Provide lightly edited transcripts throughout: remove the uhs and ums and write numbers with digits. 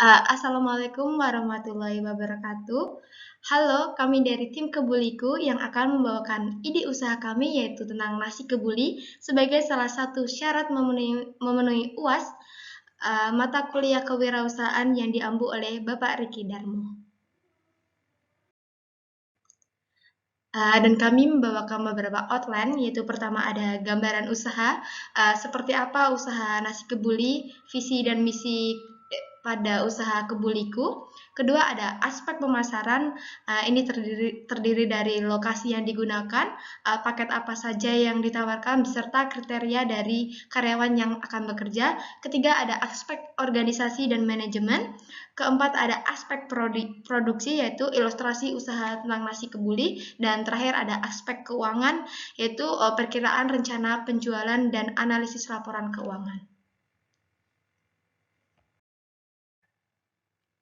Assalamualaikum warahmatullahi wabarakatuh. Halo, kami dari tim Kebuliku yang akan membawakan ide usaha kami yaitu tentang nasi kebuli sebagai salah satu syarat memenuhi UAS mata kuliah kewirausahaan yang diampu oleh Bapak Riki Darmo. Dan kami membawakan beberapa outline, yaitu pertama ada gambaran usaha, seperti apa usaha nasi kebuli, visi dan misi pada usaha kebuliku. Kedua ada aspek pemasaran, ini terdiri dari lokasi yang digunakan, paket apa saja yang ditawarkan, beserta kriteria dari karyawan yang akan bekerja. Ketiga ada aspek organisasi dan manajemen. Keempat ada aspek produksi yaitu ilustrasi usaha tentang nasi kebuli, dan terakhir ada aspek keuangan yaitu perkiraan rencana penjualan dan analisis laporan keuangan.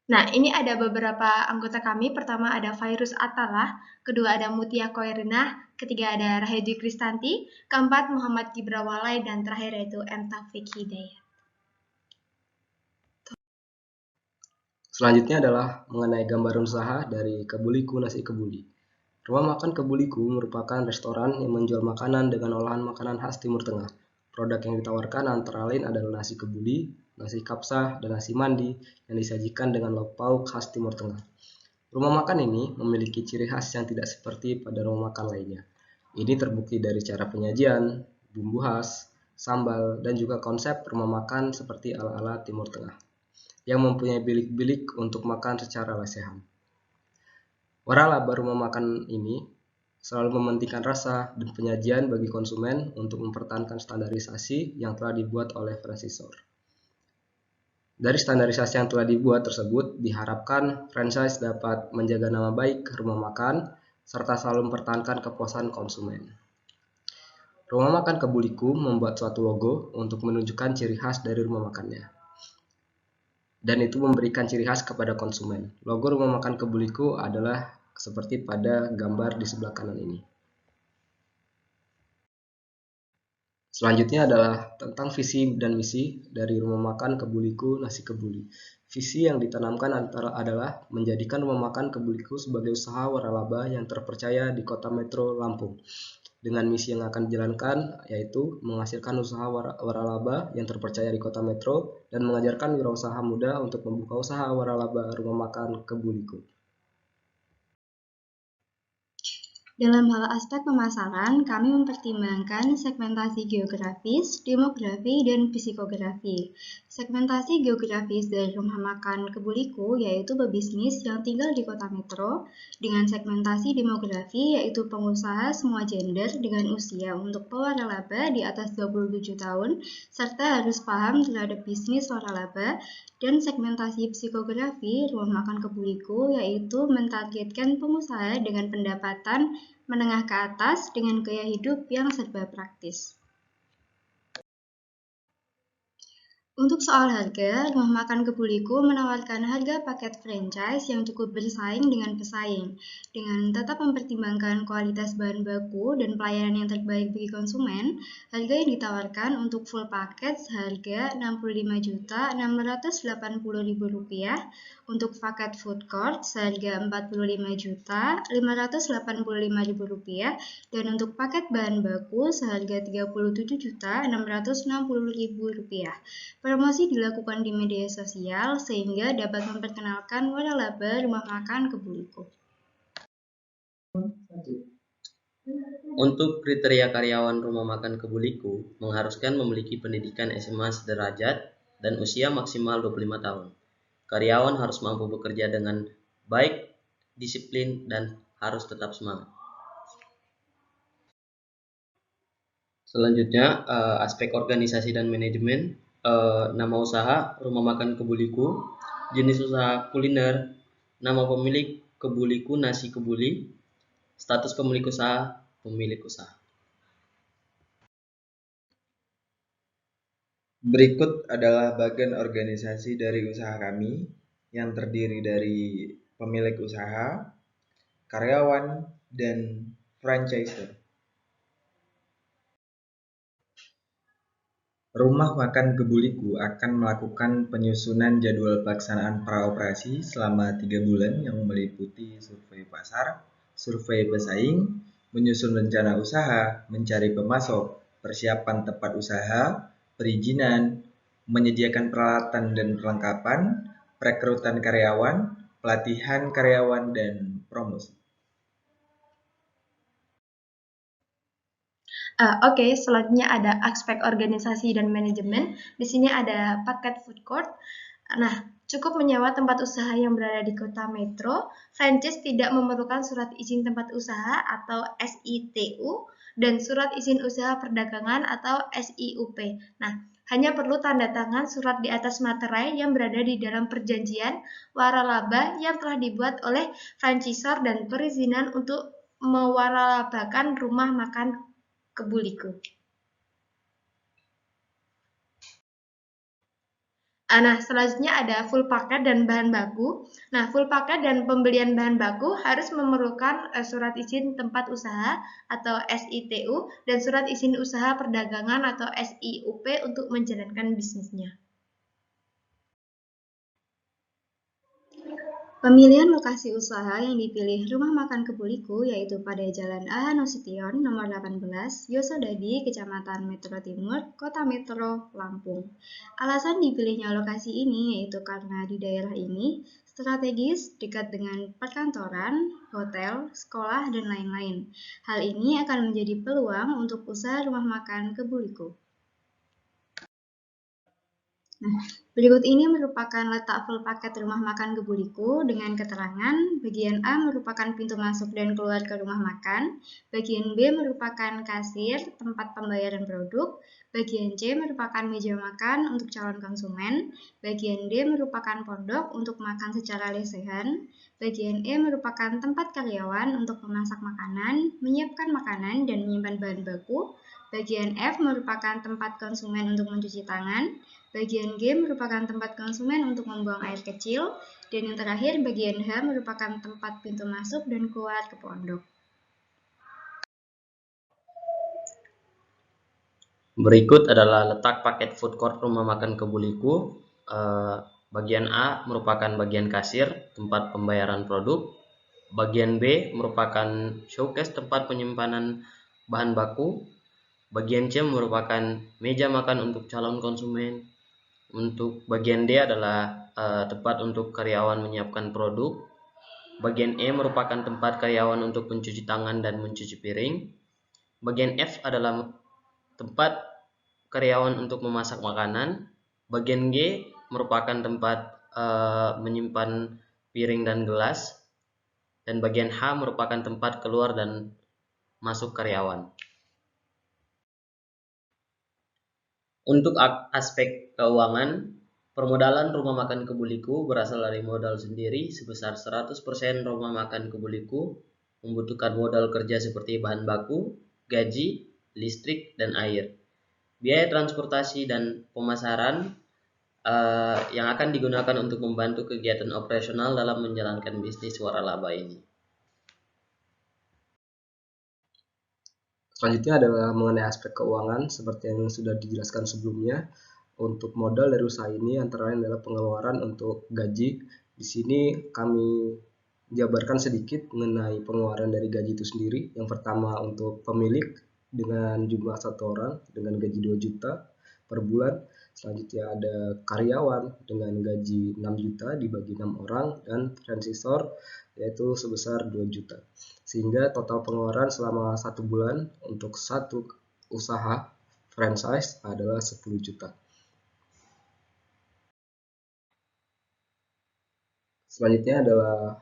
Nah, ini ada beberapa anggota kami. Pertama ada Virus Atala, kedua ada Mutia Koirina, ketiga ada Rahedi Kristanti, keempat Muhammad Gibrawalai, dan terakhir yaitu M. Taufik Hidayat. Selanjutnya adalah mengenai gambaran usaha dari Kebuliku Nasi Kebuli. Rumah makan Kebuliku merupakan restoran yang menjual makanan dengan olahan makanan khas Timur Tengah. Produk yang ditawarkan antara lain adalah nasi kebuli, nasi kapsah, dan nasi mandi yang disajikan dengan lauk pauk khas Timur Tengah. Rumah makan ini memiliki ciri khas yang tidak seperti pada rumah makan lainnya. Ini terbukti dari cara penyajian, bumbu khas, sambal, dan juga konsep rumah makan seperti ala-ala Timur Tengah yang mempunyai bilik-bilik untuk makan secara lesehan. Waralaba rumah makan ini selalu mementingkan rasa dan penyajian bagi konsumen untuk mempertahankan standarisasi yang telah dibuat oleh franchisor. Dari standarisasi yang telah dibuat tersebut, diharapkan franchise dapat menjaga nama baik rumah makan serta selalu mempertahankan kepuasan konsumen. Rumah makan Kebuliku membuat suatu logo untuk menunjukkan ciri khas dari rumah makannya. Dan itu memberikan ciri khas kepada konsumen. Logo rumah makan Kebuliku adalah seperti pada gambar di sebelah kanan ini. Selanjutnya adalah tentang visi dan misi dari rumah makan Kebuliku Nasi Kebuli. Visi yang ditanamkan adalah menjadikan rumah makan Kebuliku sebagai usaha waralaba yang terpercaya di kota metro Lampung. Dengan misi yang akan dijalankan yaitu menghasilkan usaha waralaba yang terpercaya di kota metro dan mengajarkan wirausaha muda untuk membuka usaha waralaba rumah makan Kebuliku. Dalam hal aspek pemasaran, kami mempertimbangkan segmentasi geografis, demografi, dan psikografi. Segmentasi geografis dari rumah makan Kebuliku yaitu pebisnis yang tinggal di kota metro, dengan segmentasi demografi yaitu pengusaha semua gender dengan usia untuk pewaralaba di atas 27 tahun, serta harus paham terhadap bisnis waralaba, dan segmentasi psikografi rumah makan Kebuliku yaitu mentargetkan pengusaha dengan pendapatan menengah ke atas dengan gaya hidup yang serba praktis. Untuk soal harga, rumah makan Kebuliku menawarkan harga paket franchise yang cukup bersaing dengan pesaing, dengan tetap mempertimbangkan kualitas bahan baku dan pelayanan yang terbaik bagi konsumen. Harga yang ditawarkan untuk full paket seharga Rp65.680.000, untuk paket food court seharga Rp45.585.000, dan untuk paket bahan baku seharga Rp37.660.000. Promosi dilakukan di media sosial sehingga dapat memperkenalkan waralaba rumah makan Kebuliku. Untuk kriteria karyawan rumah makan Kebuliku mengharuskan memiliki pendidikan SMA sederajat dan usia maksimal 25 tahun. Karyawan harus mampu bekerja dengan baik, disiplin, dan harus tetap semangat. Selanjutnya, aspek organisasi dan manajemen. Nama usaha rumah makan Kebuliku, jenis usaha kuliner, nama pemilik Kebuliku Nasi Kebuli, status pemilik usaha, pemilik usaha. Berikut adalah bagian organisasi dari usaha kami yang terdiri dari pemilik usaha, karyawan, dan franchisor. Rumah Makan Kebuliku akan melakukan penyusunan jadwal pelaksanaan praoperasi selama 3 bulan yang meliputi survei pasar, survei pesaing, menyusun rencana usaha, mencari pemasok, persiapan tempat usaha, perizinan, menyediakan peralatan dan perlengkapan, perekrutan karyawan, pelatihan karyawan, dan promosi. Oke, selanjutnya ada aspek organisasi dan manajemen. Di sini ada paket food court. Nah, cukup menyewa tempat usaha yang berada di kota metro. Franchise tidak memerlukan surat izin tempat usaha atau SITU dan surat izin usaha perdagangan atau SIUP. Nah, hanya perlu tanda tangan surat di atas materai yang berada di dalam perjanjian waralaba yang telah dibuat oleh franchisor dan perizinan untuk mewaralabakan rumah makan Kebuliku. Nah, selanjutnya ada full paket dan bahan baku. Nah, full paket dan pembelian bahan baku harus memerlukan surat izin tempat usaha atau SITU dan surat izin usaha perdagangan atau SIUP untuk menjalankan bisnisnya. Pemilihan lokasi usaha yang dipilih Rumah Makan Kebuliku yaitu pada Jalan A. Nasution nomor 18, Yosodadi, Kecamatan Metro Timur, Kota Metro, Lampung. Alasan dipilihnya lokasi ini yaitu karena di daerah ini strategis, dekat dengan perkantoran, hotel, sekolah, dan lain-lain. Hal ini akan menjadi peluang untuk usaha rumah makan Kebuliku. Nah, berikut ini merupakan letak full paket rumah makan Kebuliku dengan keterangan bagian A merupakan pintu masuk dan keluar ke rumah makan, bagian B merupakan kasir, tempat pembayaran produk, bagian C merupakan meja makan untuk calon konsumen, bagian D merupakan pondok untuk makan secara lesehan, bagian E merupakan tempat karyawan untuk memasak makanan, menyiapkan makanan, dan menyimpan bahan baku, bagian F merupakan tempat konsumen untuk mencuci tangan, bagian G merupakan tempat konsumen untuk membuang air kecil, dan yang terakhir bagian H merupakan tempat pintu masuk dan keluar ke pondok. Berikut adalah letak paket food court Rumah Makan Kebuliku. Bagian A merupakan bagian kasir, tempat pembayaran produk. Bagian B merupakan showcase, tempat penyimpanan bahan baku. Bagian C merupakan meja makan untuk calon konsumen. Untuk bagian D adalah tempat untuk karyawan menyiapkan produk. Bagian E merupakan tempat karyawan untuk mencuci tangan dan mencuci piring. Bagian F adalah tempat karyawan untuk memasak makanan. Bagian G merupakan tempat menyimpan piring dan gelas. Dan bagian H merupakan tempat keluar dan masuk karyawan. Untuk aspek keuangan, permodalan Rumah Makan Kebuliku berasal dari modal sendiri sebesar 100%. Rumah Makan Kebuliku membutuhkan modal kerja seperti bahan baku, gaji, listrik, dan air. Biaya transportasi dan pemasaran yang akan digunakan untuk membantu kegiatan operasional dalam menjalankan bisnis waralaba ini. Selanjutnya adalah mengenai aspek keuangan seperti yang sudah dijelaskan sebelumnya. Untuk modal dari usaha ini antara lain adalah pengeluaran untuk gaji. Di sini kami jabarkan sedikit mengenai pengeluaran dari gaji itu sendiri. Yang pertama untuk pemilik dengan jumlah 1 orang dengan gaji 2 juta per bulan. Selanjutnya ada karyawan dengan gaji 6 juta dibagi 6 orang dan franchisor yaitu sebesar 2 juta. Sehingga total pengeluaran selama 1 bulan untuk satu usaha franchise adalah 10 juta. Selanjutnya adalah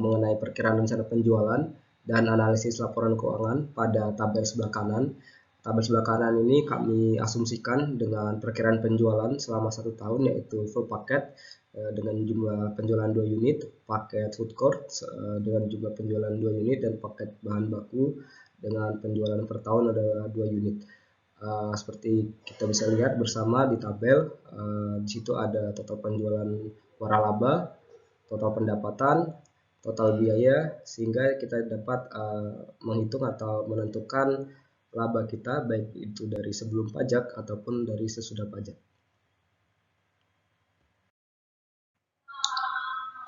mengenai perkiraan rencana penjualan dan analisis laporan keuangan pada tabel sebelah kanan. Tabel sebelah kanan ini kami asumsikan dengan perkiraan penjualan selama 1 tahun yaitu full paket dengan jumlah penjualan 2 unit, paket food court dengan jumlah penjualan 2 unit, dan paket bahan baku dengan penjualan per tahun adalah 2 unit. Seperti kita bisa lihat bersama di tabel, di situ ada total penjualan waralaba, total pendapatan, total biaya, sehingga kita dapat menghitung atau menentukan laba kita, baik itu dari sebelum pajak ataupun dari sesudah pajak.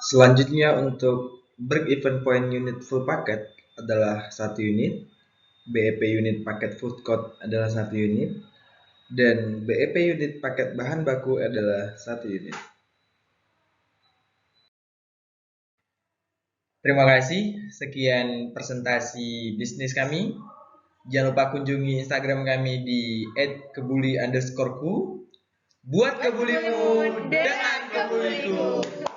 Selanjutnya untuk break-even point unit full paket adalah 1 unit, BEP unit paket food court adalah 1 unit, dan BEP unit paket bahan baku adalah 1 unit. Terima kasih, sekian presentasi bisnis kami. Jangan lupa kunjungi Instagram kami di @kebuli_ku. Buat kebulimu dengan kebuliku.